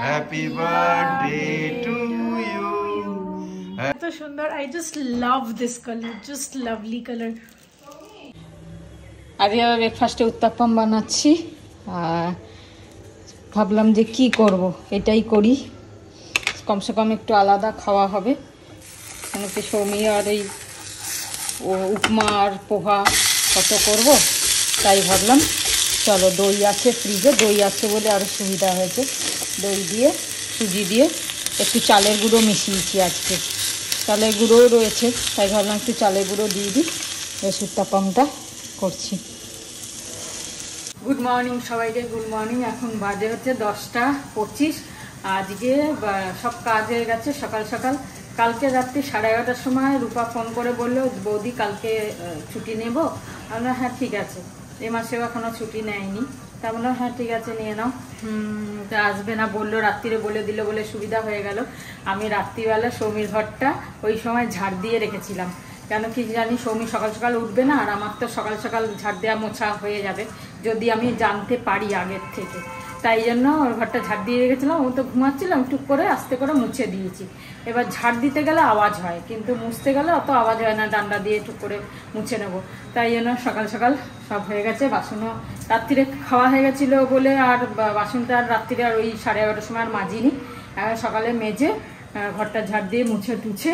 Happy birthday to you. এত সুন্দর, I just love this colour, just lovely colour. আজকে আবার ব্রেকফাস্টে উত্তাপ্পম বানাচ্ছি আর ভাবলাম যে কি করব, এটাই করি, কমসে কম একটু আলাদা খাওয়া হবে। অনেকে সৌমি আর এই উপমা আর পোহা কত করব, তাই ভাবলাম চলো দই আছে ফ্রিজে, দই আছে বলে আরও সুবিধা হয়েছে। দই দিয়ে সুজি দিয়ে একটু চালের গুঁড়ো মিশিয়েছি, আজকে চালের গুঁড়োও রয়েছে, তাই ভাবলাম একটু চালের গুঁড়ো দিয়ে দিই, বেশ উত্তাপ্পমটা করছি। গুড মর্নিং সবাইকে, গুড মর্নিং। এখন বাজে হচ্ছে 10টা 25। আজকে সব কাজ হয়ে গেছে সকাল সকাল। কালকে রাত্রি 11:30টার সময় রূপা ফোন করে বললো, বৌদি কালকে ছুটি নেব। আমরা হ্যাঁ ঠিক আছে, এ মাসেও এখনও ছুটি নেয়নি। তা বললাম হ্যাঁ ঠিক আছে নিয়ে নাও। তা আসবে না বললো, রাত্রিরে বলে দিল বলে সুবিধা হয়ে গেল। আমি রাত্রিবেলা সৌমির ঘরটা ওই সময় ঝাড় দিয়ে রেখেছিলাম, কেন কি জানি সৌমি সকাল সকাল উঠবে না, আর আমার তো সকাল সকাল ঝাড় দেওয়া মোছা হয়ে যাবে যদি আমি জানতে পারি আগের থেকে। তাই জন্য ওর ঘরটা ঝাড় দিয়ে রেখেছিলাম। ও তো ঘুমাচ্ছিলাম, টুক করে আস্তে করে মুছে দিয়েছি। এবার ঝাড় দিতে গেলে আওয়াজ হয়, কিন্তু মুছতে গেলে অত আওয়াজ হয় না, ডান্ডা দিয়ে টুক করে মুছে নেবো। তাই জন্য সকাল সকাল সব হয়ে গেছে। বাসনও রাত্রিরে খাওয়া হয়ে গেছিলো বলে আর বাসনটা আর রাত্রিরে আর ওই 11:30টার সময় আর মাজিনি। সকালে মেজে ঘরটা ঝাড় দিয়ে মুছে টুছে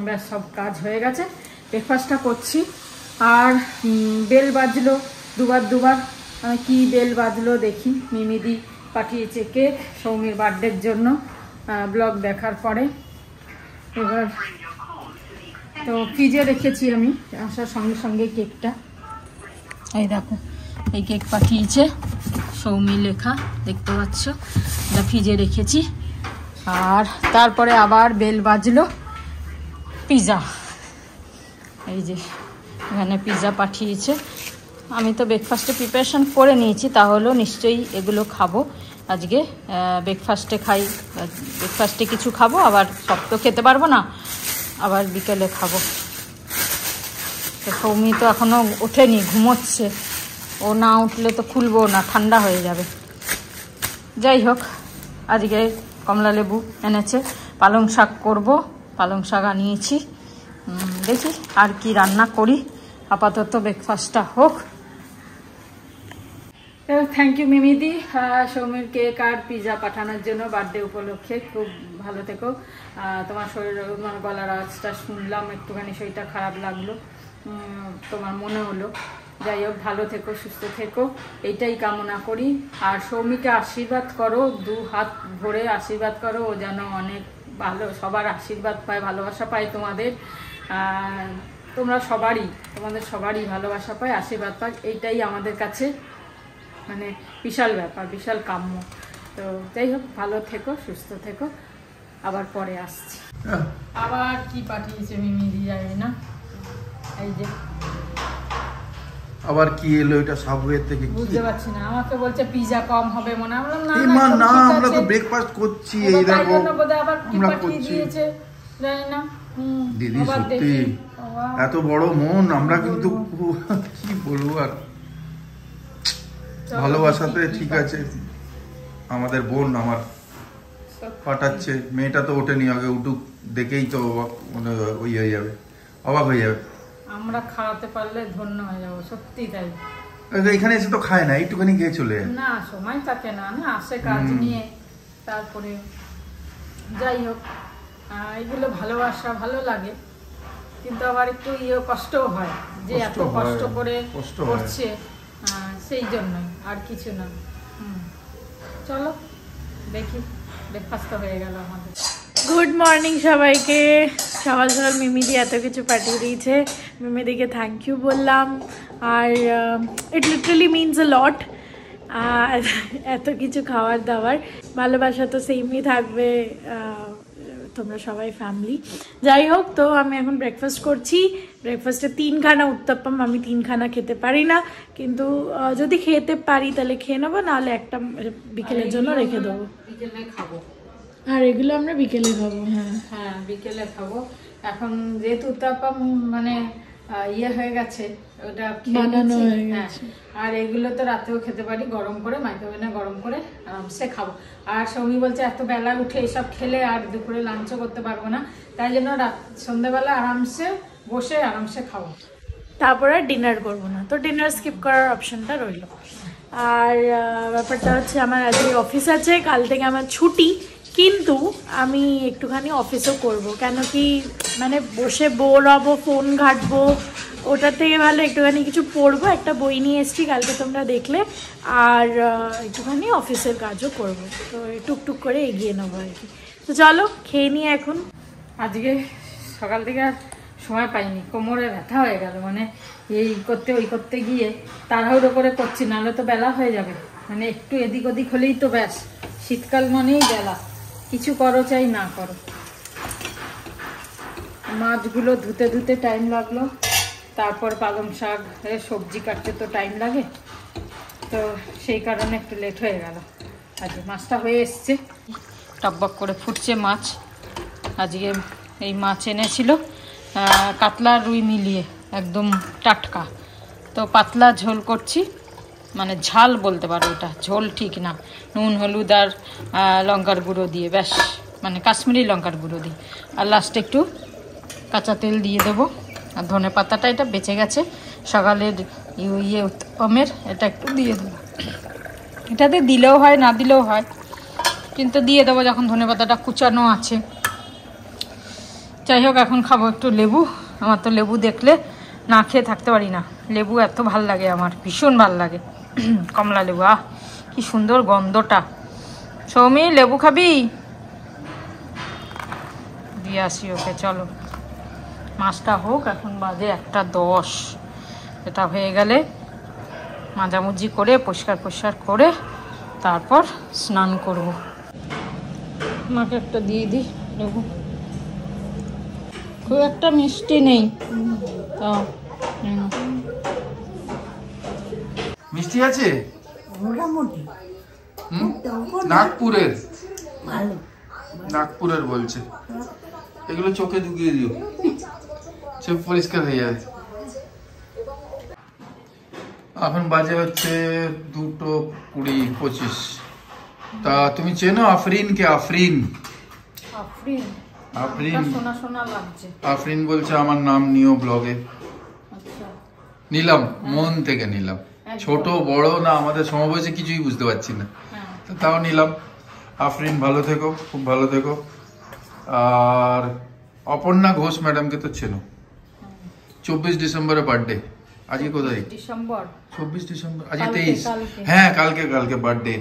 ব্যাস সব কাজ হয়ে গেছে। ব্রেকফাস্টটা করছি। আর বেল বাজলো দুবার। কি বেল বাজলো দেখি। মিমিদি পাঠিয়েছে কেক সৌমির বার্থডের জন্য, ব্লগ দেখার পরে। এবার তো ফ্রিজে রেখেছি আমি আসার সঙ্গে সঙ্গে কেকটা। এই দেখো, এই কেক পাঠিয়েছে সৌমি লেখা, দেখতে পাচ্ছ, এটা ফ্রিজে রেখেছি। আর তারপরে আবার বেল বাজলো পিৎজা। এই যে এখানে পিৎজা পাঠিয়েছে। আমি তো ব্রেকফাস্টে প্রিপারেশন করে নিয়েছি, তাহলেও নিশ্চয়ই এগুলো খাবো আজকে। ব্রেকফাস্টে খাই, ব্রেকফাস্টে কিছু খাবো, আবার সব তো খেতে পারবো না, আবার বিকেলে খাবো। তো সৌমি তো এখনও ওঠেনি, ঘুমোচ্ছে। ও না উঠলে তো খুলবো না, ঠান্ডা হয়ে যাবে। যাই হোক, আজকে কমলা লেবু এনেছে, পালং শাক করবো, পালং শাক আনিয়েছি। দেখি আর কি রান্না করি, আপাতত ব্রেকফাস্টটা হোক। থ্যাংক ইউ মিমিদি সৌমির কেক আর পিৎজা পাঠানোর জন্য বার্থডে উপলক্ষে। খুব ভালো থেকো। তোমার শরীর, মানে গলার আওয়াজটা শুনলাম, একটুখানি শরীরটা খারাপ লাগলো, তোমার মনে হলো। যাই হোক, ভালো থেকো, সুস্থ থেকো, এইটাই কামনা করি। আর সৌমিকে আশীর্বাদ করো, 2 হাত ভরে আশীর্বাদ করো, ও যেন অনেক ভালো, সবার আশীর্বাদ পায়, ভালোবাসা পায় তোমাদের। তোমরা তোমাদের সবারই ভালোবাসা পায়, আশীর্বাদ পায়, এইটাই আমাদের কাছে মানে বিশাল ব্যাপার, বিশাল কাম্য। তো যাই হোক, ভালো থেকো, সুস্থ থেকো, আবার পরে আসছি। আবার কি পাঠিয়েছে মিমিদি জানি না। এই যে আবার কি এলো এটা সাবওয়ে থেকে, বুঝতে পারছি না। আমাকে বলছে পিৎজা কম হবে মনে হয়। না আমরা তো ব্রেকফাস্ট করছি, এই দেখো আবার কি পাঠিয়ে দিয়েছে জানি না। দিদি সত্যি এত বড় মন, আমরা কিন্তু কি বলবো আর, ভালোবাসাতে ঠিক আছে। আমাদের বোন আমার পাঠাচ্ছে, মেয়েটা তো ওঠেনি, আগে উঠুক, দেখেই তো মানে ওই হয়ে যাবে, অবাক হয়ে যাবে। আমরা খাওয়াতে পারলে ধন্য হয়ে যাবো, সত্যি তাই। এখানে এসে তো খায় না, একটুখানি খেয়ে চলে যায়, না সময় থাকে না, আসে কাজ নিয়ে। তারপরে যাই হোক, এগুলো ভালোবাসা, ভালো লাগে, কিন্তু আবার একটু কষ্টও হয় যে এত কষ্ট করে করছে, সেই জন্যই, আর কিছু না। চলো দেখি, ব্রেকফাস্ট হয়ে গেল আমাদের। গুড মর্নিং সবাইকে। সকাল সকাল মিমিদি এত কিছু পাঠিয়ে দিয়েছে, মিমিদিকে থ্যাংক ইউ বললাম। আর ইট লিটারালি মিনস আ লট। আর এত কিছু খাবার দাবার, ভালোবাসা তো সেমই থাকবে, তোমরা সবাই ফ্যামিলি। যাই হোক, তো আমি এখন ব্রেকফাস্ট করছি। ব্রেকফাস্টে 3খানা উত্তাপ্পম, আমি 3খানা খেতে পারি না, কিন্তু যদি খেতে পারি তাহলে খেয়ে নেবো, নাহলে একটা বিকেলের জন্য রেখে দেবো। বিকেলে খাবো, আর এগুলো আমরা বিকেলে খাবো। হ্যাঁ বিকেলে খাবো। এখন যেহেতু উত্তাপ্পম মানে ইয়ে হয়ে গেছে, ওটা বানানো হয়ে গেছে। আর এগুলো তো রাতেও খেতে পারি গরম করে, মাইক্রোওভেনে গরম করে আরামসে খাবো। আর সৌমি বলছে এত বেলা উঠে এসব খেলে আর দুপুরে লাঞ্চও করতে পারবো না, তাই জন্য সন্ধ্যেবেলা আরামসে বসে আরামসে খাবো, তারপরে ডিনার করবো না, তো ডিনার স্কিপ করার অপশনটা রইলো। আর ব্যাপারটা হচ্ছে আমার আজকে অফিস আছে, কাল থেকে আমার ছুটি, কিন্তু আমি একটুখানি অফিসও করব, কেন কি মানে বসে বোর হবো, ফোন ঘাঁটবো, ওটার থেকে ভালো একটুখানি কিছু পড়বো। একটা বই নিয়ে এসেছি, কালকে তোমরা দেখলে, আর একটুখানি অফিসের কাজও করব, তো টুকটুক করে এগিয়ে নেবো আর কি। তো চলো খেয়ে নিই এখন। আজকে সকাল থেকে আর সময় পাইনি, কোমরে ব্যথা হয়ে গেল, মানে এই করতে ওই করতে গিয়ে তাড়াহুড়ো করে করছি, নাহলে তো বেলা হয়ে যাবে, মানে একটু এদিক ওদিক হলেই তো ব্যাস, শীতকাল মানেই বেলা, কিছু করো চাই না করো। মাছগুলো ধুতে ধুতে টাইম লাগলো, তারপর পালং শাক সবজি কাটতে তো টাইম লাগে, তো সেই কারণে একটু লেট হয়ে গেল। আজকে মাছটা হয়ে এসছে, টকবক করে ফুটছে মাছ। আজকে এই মাছ এনেছিল কাতলা রুই মিলিয়ে, একদম টাটকা, তো পাতলা ঝোল করছি, মানে ঝাল বলতে পারো, ওটা ঝোল ঠিক না, নুন হলুদ আর লঙ্কার গুঁড়ো দিয়ে, ব্যাস মানে কাশ্মীরি লঙ্কার গুঁড়ো দিই, আর লাস্টে একটু কাঁচা তেল দিয়ে দেবো। আর ধনে পাতাটা এটা বেঁচে গেছে সকালের ইয়ে উত্তমের, এটা একটু দিয়ে দেবো, এটাতে দিলেও হয় না দিলেও হয়, কিন্তু দিয়ে দেবো যখন ধনে পাতাটা কুচানো আছে। যাই হোক, এখন খাবো একটু লেবু, আমার তো লেবু দেখলে না খেয়ে থাকতে পারি না, লেবু এত ভাল লাগে আমার, ভীষণ ভাল লাগে, কমলা লেবু, আহ কি সুন্দর গন্ধটা। সৌমি লেবু খাবি? দিয়ে আসি ওকে, চলো মাছটা হোক, এখন বাজে 1:10, এটা হয়ে গেলে মাজামুজি করে পরিষ্কার করে তারপর স্নান করব। মাকে একটা দিয়ে দিই লেবু, খুব একটা মিষ্টি নেই তো। মিষ্টি আছে নাগপুরের বলছে, এগুলো চোখে ঢুকিয়ে দিও, চোখ পরিষ্কার হয়ে যাবে। এখন বাজে হচ্ছে 2:20-25। তা তুমি চেনো আফরিনকে? আফরিন শোনা শোনা লাগছে। আফরিন বলছে আমার নাম নিও ব্লগে। নিলাম, মন থেকে নিলাম, ছোট বড় না আমাদের সমবয়সে কিছুই বুঝতে পারছি না, তাও নিলাম। আফরিন ভালো থেকো, খুব ভালো থেকো। আর অপর্ণা ঘোষ ম্যাডামকে তো চেনো, 24 ডিসেম্বরে বার্থডে। আজকে কোথায়? 24 ডিসেম্বর, আজকে 23। হ্যাঁ, কালকে birthday.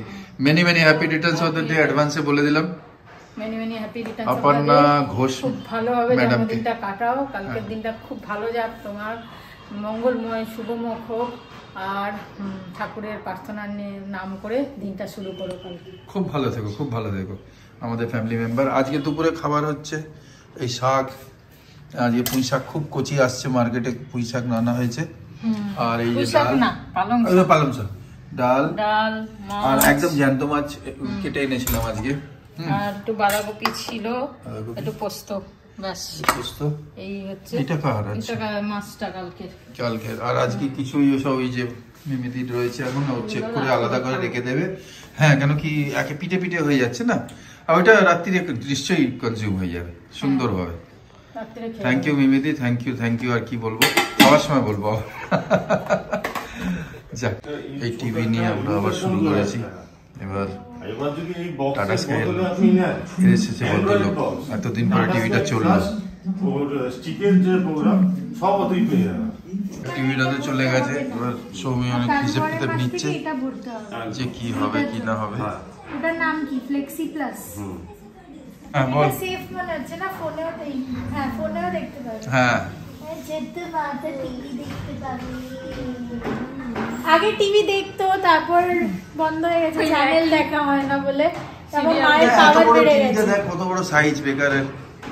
Many happy returns of the day অ্যাডভান্সে বলে দিলাম। Many happy returns. Aparna Ghosh খুব ভালোভাবে জন্মদিনটা কাটাও, কালকের দিনটা খুব ভালো যাক তোমার, মঙ্গলময় শুভমুখ হোক, আর ঠাকুরের প্রার্থনার নাম করে দিনটা শুরু করো কালকে। খুব ভালো থেকো, খুব ভালো থেকো আমাদের ফ্যামিলি মেম্বার। আজকে দুপুরে খাবার হচ্ছে এই শাক, আজকে পুঁই শাক খুব কচি আসছে মার্কেটে, পুঁই শাক রান্না হয়েছে, আর এই যে পালং শাক, ডাল, আর একদম জ্যান্ত মাছ কেটে এনেছিলাম আজকে, আর একটু বাঁধাকপি ছিল, একটু পোস্ত, ব্যাস পোস্ত। এই হচ্ছে এটা কার আছে? এটা মাছটা কালকে। আর আজকে কিছুই সব এই যে মিমিদির রয়েছে, এখন ও চেক করে আলাদা করে রেখে দেবে। হ্যাঁ, কেন কি একে পিঠে হয়ে যাচ্ছে না, আর ওইটা রাত্রিরে নিশ্চয়ই কনজিউম হয়ে যাবে সুন্দরভাবে। থ্যাংক ইউ মিমিদি, থ্যাংক ইউ। আর কি বলবো, খাওয়ার সময় বলবো। যাক, এই টিভি নিয়ে আমরা আবার শুরু করেছি। এবার টাটা স্কাই এসেছে ভদ্রলোক, এতদিন পরে টিভিটা চললো, টিভিটাতে চলে গেছে। এবার সৌমি অনেক হিসেব নিচ্ছে যে কি হবে কি না হবে। ওটার নাম কি? Flexi plus. হ্যাঁ বল। সেফ মনে হচ্ছে না, ফোনেও দেখতে পাবে। হ্যাঁ, যেতে বাতে টিভি দেখতে পাবে। আগে টিভি দেখতো, তারপর বন্ধ হয়ে গেছে, চ্যানেল দেখা হয় না বলে, তারপর মায়ের পাওয়ার বেড়ে গেছে। দেখ কত বড় সাইজ বেকারের,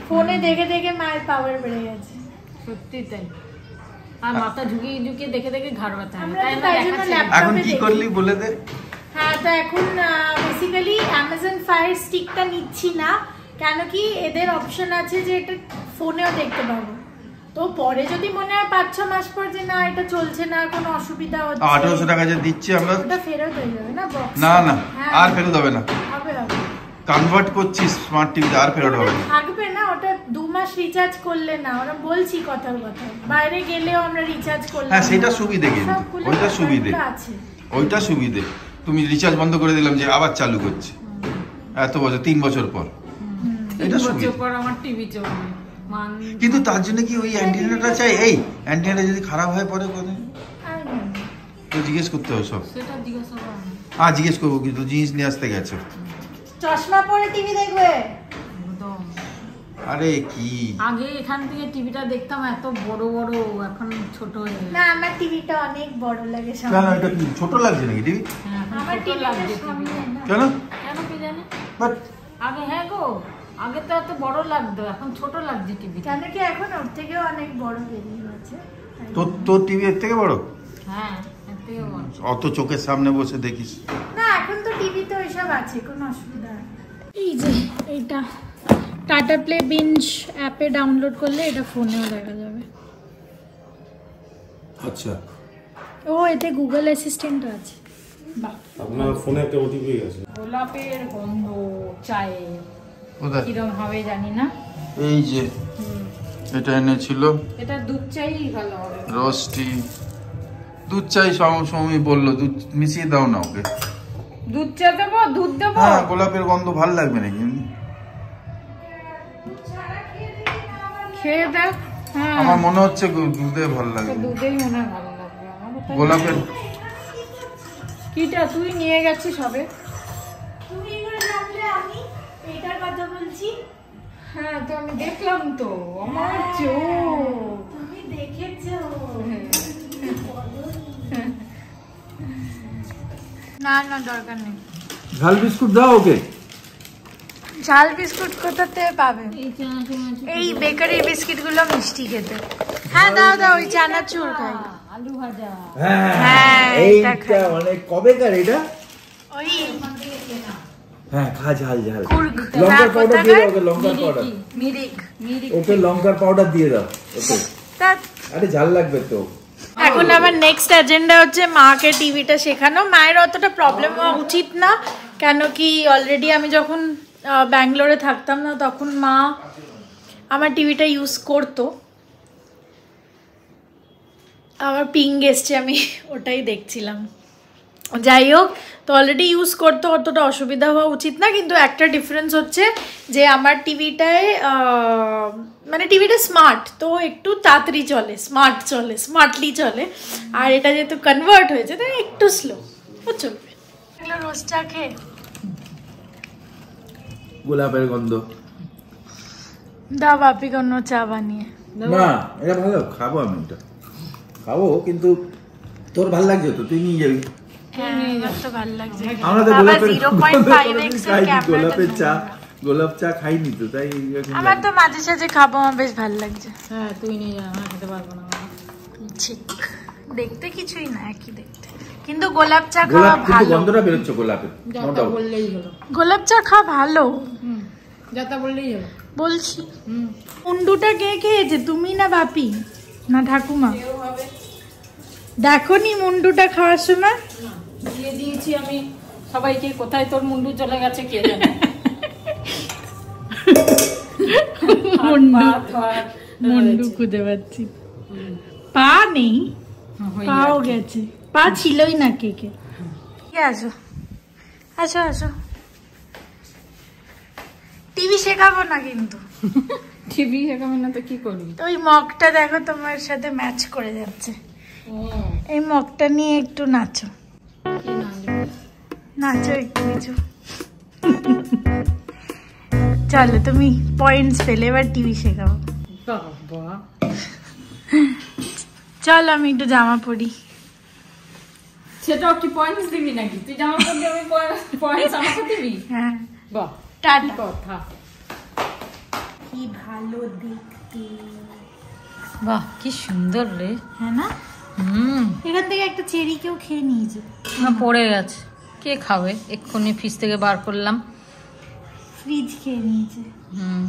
ফোনে দেখে মায়ের পাওয়ার বেড়ে গেছে। সত্যি তাই, আর মাথা ঝুঁকিয়ে দেখে ঘাড় ব্যথা হয়। এখন কি করলি বলে দে। হ্যাঁ, তো এখন বেসিক্যালি অ্যামাজন ফায়ার স্টিকটা নিচ্ছি না, কেন কি এদের অপশন আছে যে এটা ফোনেও দেখতে পাবো, তো পরে যদি মনে হয় 5-6 মাস পর যে না এটা চলছে না, কোনো অসুবিধা হচ্ছে, 1800 টাকা যে দিচ্ছি আমরা, ওটা ফেরত হয়ে যাবে না বক্স? না না হ্যাঁ। আর ফেরত হবে না, হবে কনভার্ট করছি স্মার্ট টিভিতে, আর ফেরত হবে না। থাকবে না ওটা 2 মাস রিচার্জ করলে না, ওরা বলছি কথার কথা, বাইরে গেলেও আমরা রিচার্জ করলাম। হ্যাঁ সেটা সুবিধে, কিন্তু সবগুলো ওইটা সুবিধে, আছে। ওইটা সুবিধে। তুমি রিচার্জ বন্ধ করে দিলাম যে আবার চালু করছে এত বছর, 3 বছর পর, এটা সুবিধে। বছর পর আমার টিভি চলবে। কিন্তু তার জন্য কি ওই অ্যান্টিনাটা চাই? এই অ্যান্টিনাটা যদি খারাপ হয় পরে কোথায় তো জিজ্ঞেস করতে হবে সব। সেটা জিজ্ঞাসা করো না। হ্যাঁ জিজ্ঞেস করবো, কিন্তু জিনিস নিয়ে আসতে গেছে। চশমা পরে টিভি দেখবে? একদম। আরে কি আগে এখান থেকে টিভিটা দেখতাম এত বড় বড়, এখন ছোট হয়ে গেছে। না আমার টিভিটা অনেক বড় লাগে কেন, সামনে। এটা কি ছোট লাগছে নাকি টিভি? হ্যাঁ, এখন আমার ছোট টিভিটা লাগছে সামনে টিভি। না। কেন? কেন কি জানি? বাট আগে হ্যাঁ গো, আগে তো এত বড় লাগতো, এখন ছোট লাগছে টিভি। কেন কি এখন ওর থেকেও অনেক বড় বেরিয়ে গেছে। তোর টিভি এর থেকে বড়? হ্যাঁ, এর থেকে বড়। অত চোখের সামনে বসে দেখিস? না এখন তো টিভিতে ওইসব আছে, কোনো অসুবিধা নেই। এই যে এইটা টাটা প্লে বিঞ্জ অ্যাপে ডাউনলোড করলে এটা ফোনেও দেখা যাবে। আচ্ছা, ও এতে গুগল অ্যাসিস্ট্যান্ট আছে। বাহ, আপনার ফোনে একটা ওটিপি গেছে। গোলাপের গন্ধ চায়ে কোথায়? কিরম হবে জানি না। এই যে এটা এনেছিল এটা দুধ চাই ভালো হবে। রোস্টি দুধ চাই, সময় বললো দুধ মিশিয়ে দাও না ওকে। দুধ চা দেবো? দুধ দেবো? হ্যাঁ গোলাপের গন্ধ ভাল লাগবে নাকি? খেয়ে দেখ। হ্যাঁ, আমার মনে হচ্ছে দুধে ভাল লাগবে। দুধেই মনে হয় ভালো লাগবে আমার তো। গোলাপের কিটা তুই নিয়ে গেছিস হবে? তুমি করে জানলে আমি এটার কথা বলছি? হ্যাঁ তো আমি দেখলাম তো, আমার চোখ। তুমি দেখেছো? না না দরকার নেই। ঝাল বিস্কুট দাও ওকে। ঝাল বিস্কুট কোথাতে পাবে? এই চানাচুর এই বেকারির বিস্কিট গুলো মিষ্টি খেতে। হ্যাঁ দাও দাও, ওই চানাচুর খাই। আলু ভাজা। হ্যাঁ এটা খাই। মানে কবেকার এটা? ওই হ্যাঁ খা, ঝাল ঝাল। কুর্গ লঙ্কার পাউডার দিয়ে দাও ওকে, লঙ্কার পাউডার। মিরিক। ওকে লঙ্কার পাউডার দিয়ে দাও ওকে। তা আরে ঝাল লাগবে তো। এখন আমার নেক্সট এজেন্ডা হচ্ছে মাকে টিভিটা শেখানো। মায়ের অতটা প্রবলেম হওয়া উচিত না, কেন কি অলরেডি আমি যখন ব্যাঙ্গালোরে থাকতাম না তখন মা আমার টিভিটা ইউজ করতো। আমার পিং এসছে, আমি ওটাই দেখছিলাম। যাই হোক, তো অলরেডি ইউজ করতে অতটা অসুবিধা হওয়া উচিত না, কিন্তু একটা ডিফারেন্স হচ্ছে যে আমার টিভিটায় মানে টিভিটা স্মার্ট, তো একটু তাড়াতাড়ি চলে, স্মার্টলি চলে। আর এটা যেহেতু কনভার্ট হয়েছে তাই একটু স্লো, ও চলবে। রোজ চা খেয়ে গোলাপের গন্ধ। দা বাপি কোনো চা বানিয়ে। না এটা ভালো, খাবো আমি এটা, খাবো, কিন্তু তোর ভাল লাগছে তো, তুই নিয়ে যাবি। হ্যাঁ আমার তো ভালো লাগছে। আমরা তো বাবা গোলাপের 0.5x এর খাইনি, ক্যামেরাটা গোলাপের চা, সুন্দর। গোলাপ চা খাইনি তো, তাই এখন আমার তো মাঝে সাঝে খাবো, আমার বেশ ভালো লাগছে। হ্যাঁ তুই নিয়ে যা, আমি খেতে পারবো না। ঠিক, দেখতে কিছুই না, একই দেখতে, কিন্তু গোলাপ চা খাওয়া গোলাপ কিন্তু ভালো। গন্ধটা বেরোচ্ছে গোলাপের। যাতা বললেই হলো। গোলাপ চা খাওয়া ভালো যাতা বললেই হলো। বলছি। মুন্ডুটা কে খেয়েছে, তুমি না বাপি না ঠাকুমা? দেখো নি মুন্ডুটা খাওয়ার সময়? দিয়ে দিয়েছি আমি সবাইকে। কোথায় তোর মুন্ডু চলে গেছে কে জানে। মুন্ডু খুঁজে পাচ্ছি, পা নেই, পাও গেছে, পা ছিলই না কেকে। আসো আসো আসো, টিভি শেখাবো না কিন্তু। টিভি শেখাবে না তো কি করবি? ওই মগটা দেখো তোমার সাথে ম্যাচ করে যাচ্ছে, এই মগটা নিয়ে একটু নাচো, নাচো একটু কিছু। চলো তুমি পয়েন্টস পেলে, এবার টিভি শেখাবো। বাবা চল আমি একটু জামা পরি। সেটাও কি পয়েন্টস দিবি নাকি? তুই জামা পরবি, আমি পয়েন্টস আমাকে দিবি? হ্যাঁ বাহ, টাটা। কথা। কি ভালো দেখতে, বাহ কি সুন্দর রে। হ্যাঁ না? হুম, এখান থেকে একটা চেরি কেউ খেয়ে নিয়েছে, না পড়ে গেছে, কে খাবে? এক্ষুনি ফ্রিজ থেকে বার করলাম। ফ্রিজ খেয়ে নিয়েছে। হুম,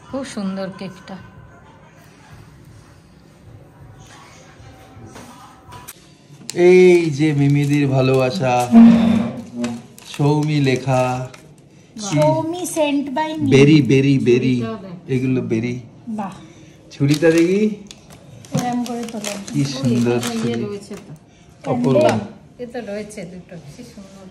খুব সুন্দর কেকটা। এই যে মিমিদির ভালোবাসা, সৌমি লেখা, সৌমি সেন্ট বাই মি। বেরি বেরি বেরি, এগুলো বেরি। বাহ, ছুরিটা দেখি এরকম করে তোলো। কি সুন্দর ছুরি, রয়েছে তো, অপূর্ব। এ তো রয়েছে দুটো, কি সুন্দর।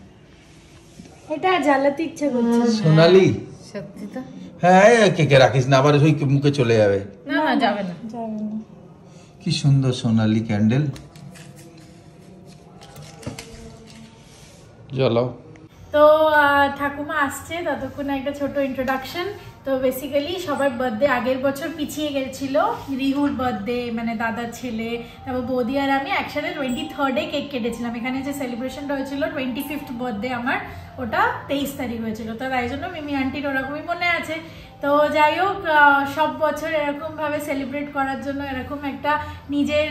এটা জ্বালাতে ইচ্ছে করছে। সোনালি, সত্যি তো। হ্যাঁ কেকে রাখিস না, আবার ওই মুখে চলে যাবে। না না, যাবে না। যাবে না। কি সুন্দর সোনালি ক্যান্ডেল। জ্বালাও। তো ঠাকুমা আসছে, ততক্ষণে একটা ছোট ইন্ট্রোডাকশন। তো বেসিক্যালি সবার বার্থডে আগের বছর পিছিয়ে গেছিল। রিহুর বার্থডে, মানে দাদার ছেলে, তারপর বৌদি আর আমি একসাথে 23rd-এ কেক কেটেছিলাম। এখানে যে সেলিব্রেশনটা হয়েছিল 25th বার্থডে আমার, ওটা 23 তারিখ হয়েছিল। তো তাই জন্য মিমি আন্টির ওরকমই মনে আছে। তো যাই হোক, সব বছর এরকমভাবে সেলিব্রেট করার জন্য, এরকম একটা নিজের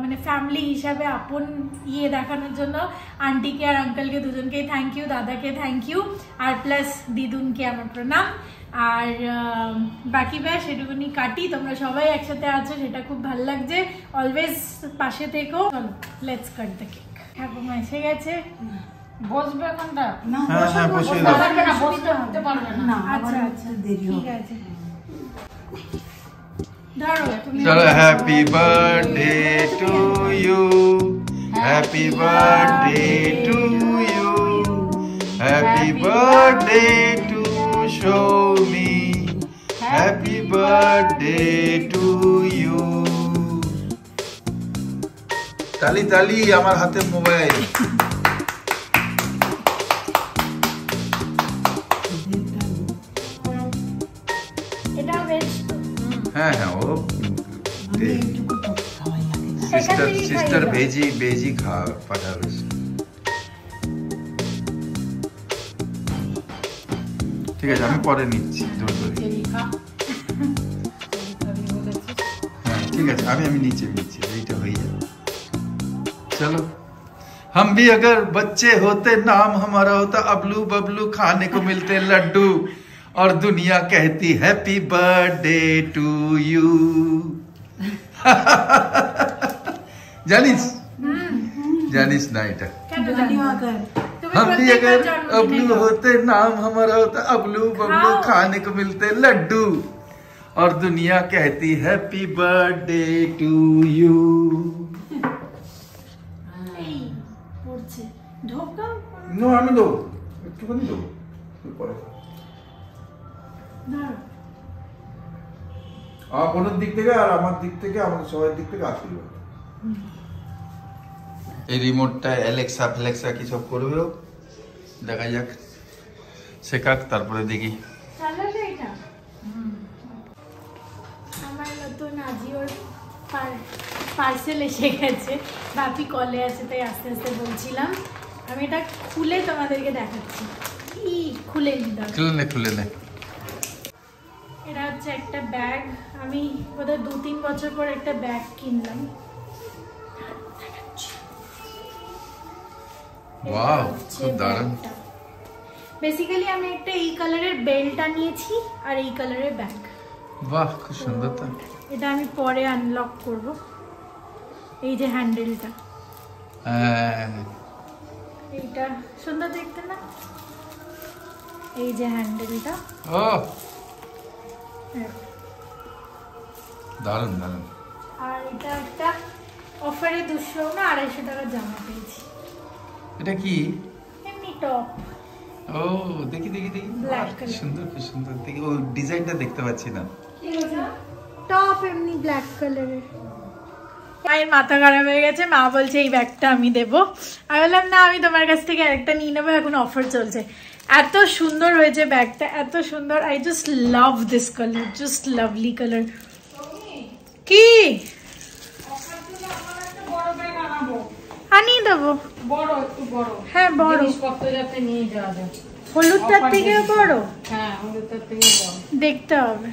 মানে ফ্যামিলি হিসাবে আপন ইয়ে দেখানোর জন্য আন্টিকে আর আঙ্কেলকে দুজনকেই থ্যাংক ইউ, দাদাকে থ্যাংক ইউ, আর প্লাস দিদুনকে আমার প্রণাম। আর বাকি ব্যাস এটুকুনি কাটি। তোমরা সবাই একসাথে আছো, সেটা খুব ভালো লাগছে। অলওয়েজ পাশে থেকো। চলো, লেটস কাট দ্য কেক। ঠাকুমা এসে গেছে, বসবে এখনটা? হ্যাঁ হ্যাঁ, বসে দাও। বসতে পারবে না। আচ্ছা আচ্ছা, ঠিক আছে। ধরো তুমি। চলো, happy birthday to you, happy birthday to you, happy birthday to Soumi, happy birthday to you. তালি তালি, আমার হাতে মোবাইল। এটা ভেজ তো? হ্যাঁ হ্যাঁ, ও সিস্টার ভেজি ভেজি পাঠাবে। ঠিক আছে, আমি পরে নিচ্ছি ধরে ধরে। হ্যাঁ ঠিক আছে, আমি নিচে নিচ্ছি, এইটা হয়ে যাবে। चलो, हम भी अगर बच्चे होते नाम हमारा होता अबलू बबलू, खाने को मिलते लड्डू, और दुनिया कहती हैप्पी बर्थडे टू यू। জানিস জানিস না এটা? हम भी अगर अबलू होते नाम हमारा होता अबलू बबलू, खाने को मिलते लड्डू, और दुनिया कहती happy birthday to you. No, আমি দেবো, একটুখানি দেবো পরে। আমার বোনের দিক থেকে আর আমার দিক থেকে, আমাদের সবার দিক থেকে আশীর্বাদ। এই রিমোটটা অ্যালেক্সা ফ্যালেক্সা কি সব করবে, দেখা যাক, শেখাক, তারপরে দেখি। আমার নতুন আজিওর পার্সেল এসে গেছে। বাপি কলে আছে, তাই আস্তে আস্তে বলছিলাম। আমি এটা খুলে তোমাদেরকে দেখাচ্ছি। কি খুলে নিলাম, খুলে নে। এটা হচ্ছে একটা ব্যাগ। আমি বোধহয় 2-3 বছর পর একটা ব্যাগ কিনলাম। ওয়াও, খুব দারুণ। বেসিক্যালি আমি একটা এই কালারের বেল্টটা নিয়েছি আর এই কালারের ব্যাগ। বাহ, খুব সুন্দর তো। এটা আমি পরে আনলক করব। এই যে হ্যান্ডেলটা, এইটা সুন্দর দেখতে না? এই যে হ্যান্ডেলটা, ও দারুণ দারুণ। আর এটা একটা অফারে 200 টাকার জামা পেয়েছি। এটা কি? এমনি টপ। ও দেখি দেখি দেখি, ব্ল্যাক কালার, সুন্দর খুব সুন্দর। দেখি ও ডিজাইনটা দেখতে পাচ্ছি না। টপ এমনি ব্ল্যাক কালারের। মায়ের মাথা খারাপ হয়ে গেছে, মা বলছে এই ব্যাগটা আমি দেবো। আমি বললাম না, আমি তোমার কাছ থেকে আরেকটা নিয়ে নেবো, এখন অফার চলছে। এত সুন্দর হয়েছে ব্যাগটা, এত সুন্দর। I just love this colour, just lovely colour. কি আনিয়ে দেবো? বড়, একটু বড়। হ্যাঁ বড়, জিনিসপত্র যাতে নিয়ে যাওয়া যায়। হলুদটার থেকে বড়? হ্যাঁ, হলুদটার থেকে বড়। দেখতে হবে।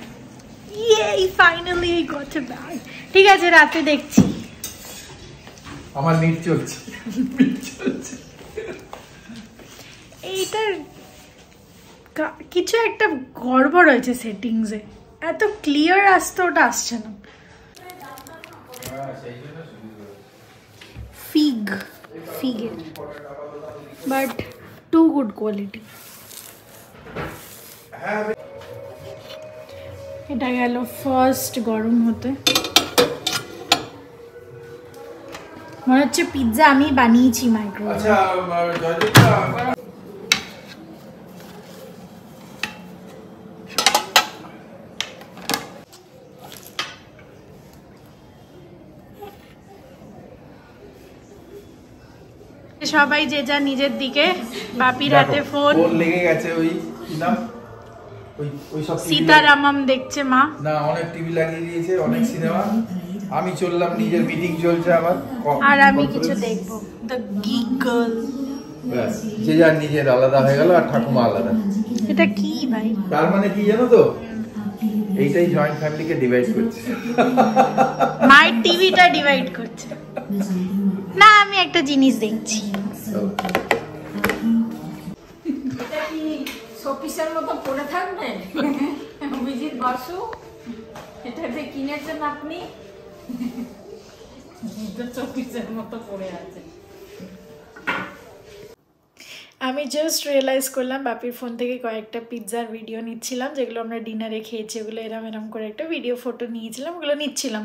ইয়ে, finally I got a bag. ঠিক আছে, রাতে দেখছি। আমার নেট চলছে। এইটার কিছু একটা গড়বড় হয়েছে সেটিংসে, এত ক্লিয়ার আসতো, ওটা আসছে না। ফিগ ফিগের, বাট টু গুড কোয়ালিটি। এটা গেল ফার্স্ট গরম হতে। মনে হচ্ছে পিৎজা আমি বানিয়েছি মাইক্রোওয়েভে। আচ্ছা জয়দীপটা সবাই যে যা নিজের দিকে, বাপির হাতে ফোন, লেগে গেছে ওই কি নাম, ওই সব সীতারামম দেখছে মা। না অনেক টিভি লাগিয়ে দিয়েছে, অনেক সিনেমা। আমি চললাম, নিজের মিটিং চলছে আমার, আর আমি কিছু দেখবো, দ্য গিক গার্ল। ব্যাস, যে যার নিজের আলাদা হয়ে গেল, আর ঠাকুমা আলাদা। এটা কি ভাই? তার মানে কি জানো তো, এইটাই জয়েন্ট ফ্যামিলিকে ডিভাইড করছে। মায়ের টিভিটা ডিভাইড করছে। না আমি একটা জিনিস দেখছি। এটা কি শোপিসের মতো পড়ে থাকবে? অভিজিৎ বাসু এটাতে কিনেছেন আপনি? এটা শোপিসের মতো পড়ে আছে। আমি জাস্ট রিয়েলাইজ করলাম বাপির ফোন থেকে কয়েকটা পিৎজার ভিডিও নিচ্ছিলাম, যেগুলো আমরা ডিনারে খেয়েছি, ওগুলো এরম করে একটা ভিডিও ফটো নিয়েছিলাম, ওগুলো নিচ্ছিলাম।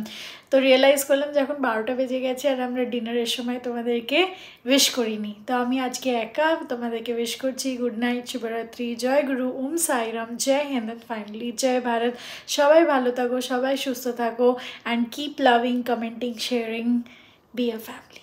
তো রিয়েলাইজ করলাম যে এখন 12টা বেজে গেছে আর আমরা ডিনারের সময় তোমাদেরকে উইশ করিনি। তো আমি আজকে একা তোমাদেরকে উইশ করছি গুড নাইট, শুভরাত্রি, জয় গুরু, ওম সাইরাম, জয় হিন্দ, ফাইনালি জয় ভারত। সবাই ভালো থাকো, সবাই সুস্থ থাকো, and keep loving, commenting, sharing, be a family.